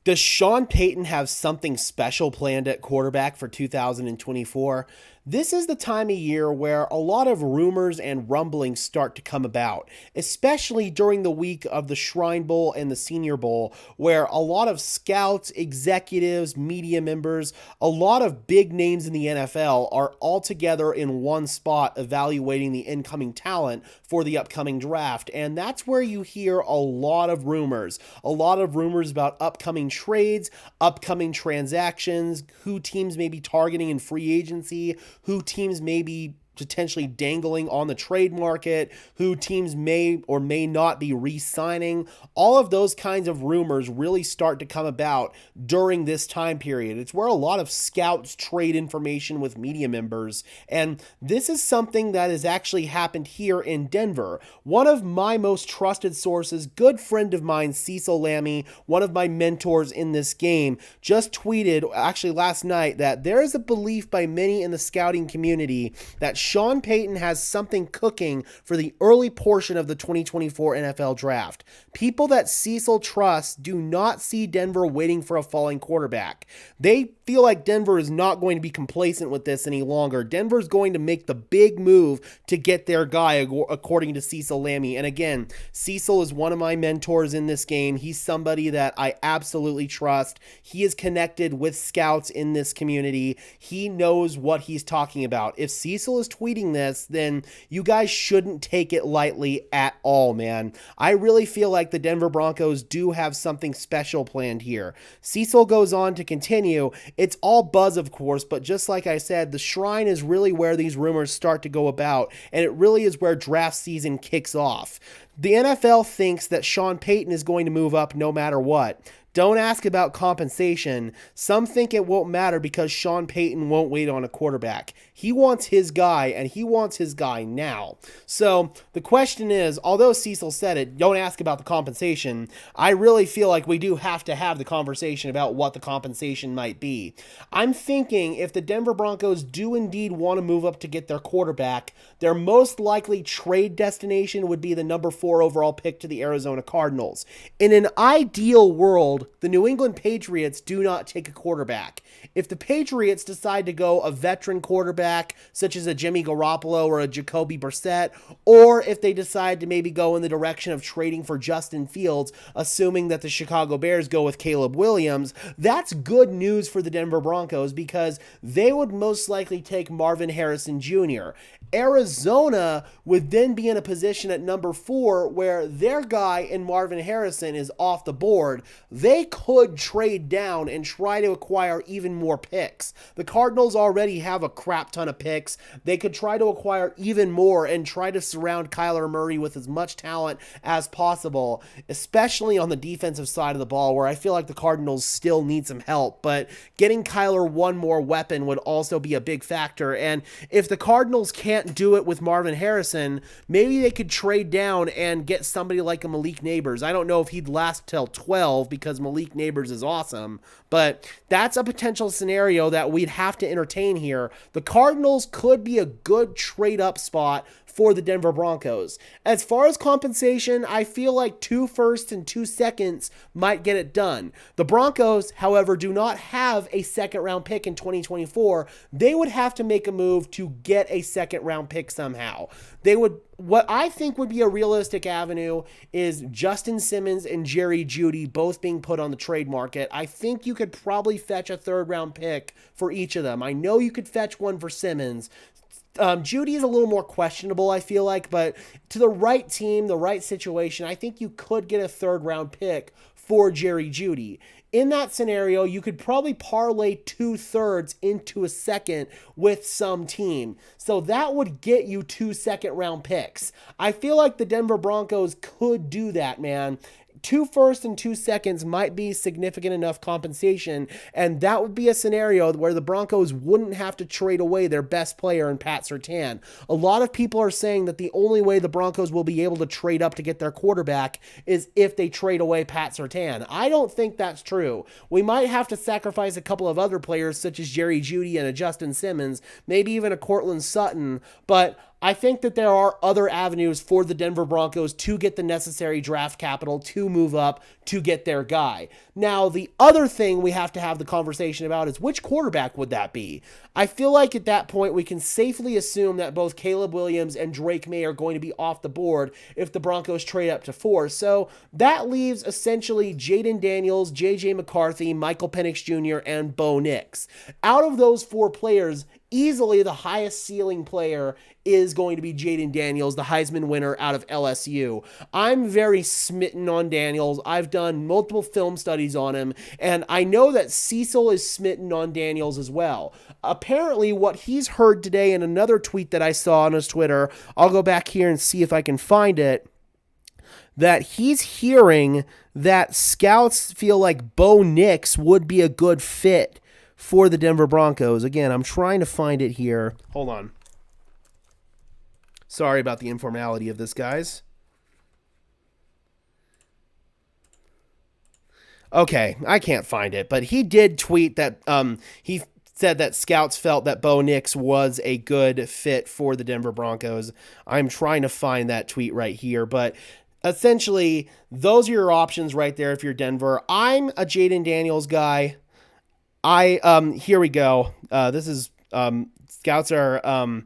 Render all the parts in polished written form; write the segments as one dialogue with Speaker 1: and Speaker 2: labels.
Speaker 1: Does Sean Payton have something special planned at quarterback for 2024? This is the time of year where a lot of rumors and rumblings start to come about, especially during the week of the Shrine Bowl and the Senior Bowl, where a lot of scouts, executives, media members, a lot of big names in the NFL are all together in one spot evaluating the incoming talent for the upcoming draft. And that's where you hear a lot of rumors about upcoming trades, upcoming transactions, who teams may be targeting in free agency, who teams may be potentially dangling on the trade market, who teams may or may not be re-signing. All of those kinds of rumors really start to come about during this time period. It's where a lot of scouts trade information with media members, and this is something that has actually happened here in Denver. One of my most trusted sources, good friend of mine, Cecil Lammey, one of my mentors in this game, just tweeted actually last night that there is a belief by many in the scouting community that Sean Payton has something cooking for the early portion of the 2024 NFL Draft. People that Cecil trusts do not see Denver waiting for a falling quarterback. They feel like Denver is not going to be complacent with this any longer. Denver's going to make the big move to get their guy, according to Cecil Lammey. And again, Cecil is one of my mentors in this game. He's somebody that I absolutely trust. He is connected with scouts in this community. He knows what he's talking about. If Cecil is tweeting this, then you guys shouldn't take it lightly at all, man. I really feel like the Denver Broncos do have something special planned here. Cecil goes on to continue. It's all buzz, of course, but just like I said, the Shrine is really where these rumors start to go about, and it really is where draft season kicks off. The NFL thinks that Sean Payton is going to move up no matter what. Don't ask about compensation. Some think it won't matter because Sean Payton won't wait on a quarterback. He wants his guy, and he wants his guy now. So the question is, although Cecil said it, don't ask about the compensation, I really feel like we do have to have the conversation about what the compensation might be. I'm thinking if the Denver Broncos do indeed want to move up to get their quarterback, their most likely trade destination would be the number 4 overall pick to the Arizona Cardinals. In an ideal world, the New England Patriots do not take a quarterback. If the Patriots decide to go a veteran quarterback, such as a Jimmy Garoppolo or a Jacoby Brissett, or if they decide to maybe go in the direction of trading for Justin Fields, assuming that the Chicago Bears go with Caleb Williams, that's good news for the Denver Broncos because they would most likely take Marvin Harrison Jr. Arizona would then be in a position at number 4 where their guy in Marvin Harrison is off the board. They could trade down and try to acquire even more picks. The Cardinals already have a crap ton of picks. They could try to acquire even more and try to surround Kyler Murray with as much talent as possible, especially on the defensive side of the ball where I feel like the Cardinals still need some help. But getting Kyler one more weapon would also be a big factor. And if the Cardinals can't do it with Marvin Harrison, maybe they could trade down and get somebody like a Malik Neighbors. I don't know if he'd last till 12 because Malik Neighbors is awesome, but that's a potential scenario that we'd have to entertain here. The Cardinals could be a good trade up spot for the Denver Broncos. As far as compensation, I feel like 2 firsts and 2 seconds might get it done. The Broncos, however, do not have a second round pick in 2024. They would have to make a move to get a second round pick somehow. What I think would be a realistic avenue is Justin Simmons and Jerry Jeudy both being put on the trade market. I think you could probably fetch a 3rd round pick for each of them. I know you could fetch one for Simmons. Jeudy is a little more questionable, I feel like, but to the right team, the right situation, I think you could get a 3rd round pick for Jerry Jeudy. In that scenario, you could probably parlay 2/3 into a second with some team. So that would get you 2 second round picks. I feel like the Denver Broncos could do that, man. 2 firsts and 2 seconds might be significant enough compensation, and that would be a scenario where the Broncos wouldn't have to trade away their best player in Pat Surtain. A lot of people are saying that the only way the Broncos will be able to trade up to get their quarterback is if they trade away Pat Surtain. I don't think that's true. We might have to sacrifice a couple of other players such as Jerry Jeudy and a Justin Simmons, maybe even a Cortland Sutton, but I think that there are other avenues for the Denver Broncos to get the necessary draft capital to move up to get their guy. Now, the other thing we have to have the conversation about is which quarterback would that be? I feel like at that point we can safely assume that both Caleb Williams and Drake May are going to be off the board if the Broncos trade up to 4. So that leaves essentially Jaden Daniels, J.J. McCarthy, Michael Penix Jr., and Bo Nix. Out of those 4 players, easily the highest ceiling player is going to be Jaden Daniels, the Heisman winner out of LSU. I'm very smitten on Daniels. I've done multiple film studies on him, and I know that Cecil is smitten on Daniels as well. Apparently, what he's heard today in another tweet that I saw on his Twitter, I'll go back here and see if I can find it, that he's hearing that scouts feel like Bo Nix would be a good fit for the Denver Broncos. Again, I'm trying to find it here. Hold on. Sorry about the informality of this, guys. Okay, I can't find it, but he did tweet that he said that scouts felt that Bo Nix was a good fit for the Denver Broncos. I'm trying to find that tweet right here, but essentially, those are your options right there if you're Denver. I'm a Jaden Daniels guy. Here we go. This is scouts are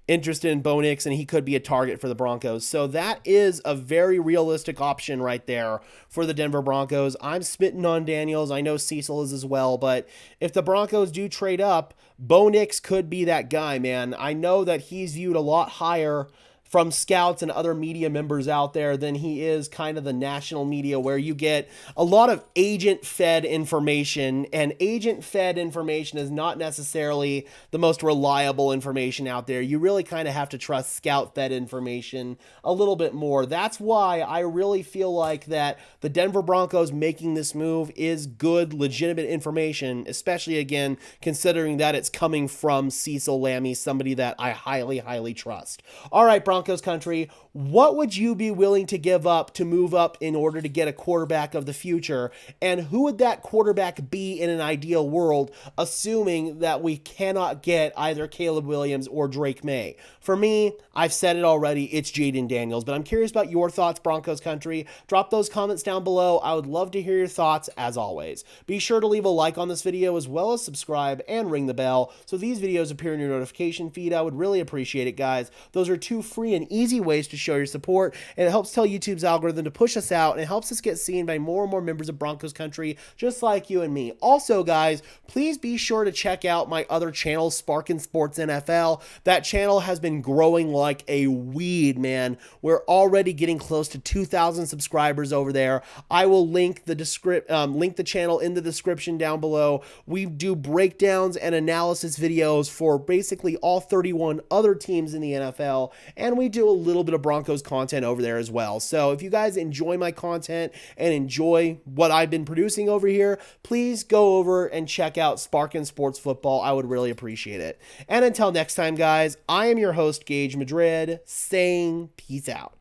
Speaker 1: interested in Bo Nix, and he could be a target for the Broncos. So that is a very realistic option right there for the Denver Broncos. I'm smitten on Daniels. I know Cecil is as well, but if the Broncos do trade up, Bo Nix could be that guy, man. I know that he's viewed a lot higher from scouts and other media members out there than he is kind of the national media, where you get a lot of agent-fed information, and agent-fed information is not necessarily the most reliable information out there. You really kind of have to trust scout-fed information a little bit more. That's why I really feel like that the Denver Broncos making this move is good, legitimate information, especially, again, considering that it's coming from Cecil Lammey, somebody that I highly, highly trust. All right, Broncos country, what would you be willing to give up to move up in order to get a quarterback of the future? And who would that quarterback be in an ideal world, assuming that we cannot get either Caleb Williams or Drake May? For me, I've said it already, it's Jaden Daniels, but I'm curious about your thoughts, Broncos country. Drop those comments down below. I would love to hear your thoughts as always. Be sure to leave a like on this video, as well as subscribe and ring the bell so these videos appear in your notification feed. I would really appreciate it, guys. Those are 2 free and easy ways to show your support, and it helps tell YouTube's algorithm to push us out, and it helps us get seen by more and more members of Broncos country just like you and me. Also, guys, please be sure to check out my other channel, Sparkin' Sports NFL. That channel has been growing like a weed, man. We're already getting close to 2,000 subscribers over there. I will link the channel in the description down below. We do breakdowns and analysis videos for basically all 31 other teams in the NFL, and we do a little bit of Broncos content over there as well. So if you guys enjoy my content and enjoy what I've been producing over here, please go over and check out Sparkin' Sports Football. I would really appreciate it. And until next time, guys, I am your host, Gage Madrid, saying peace out.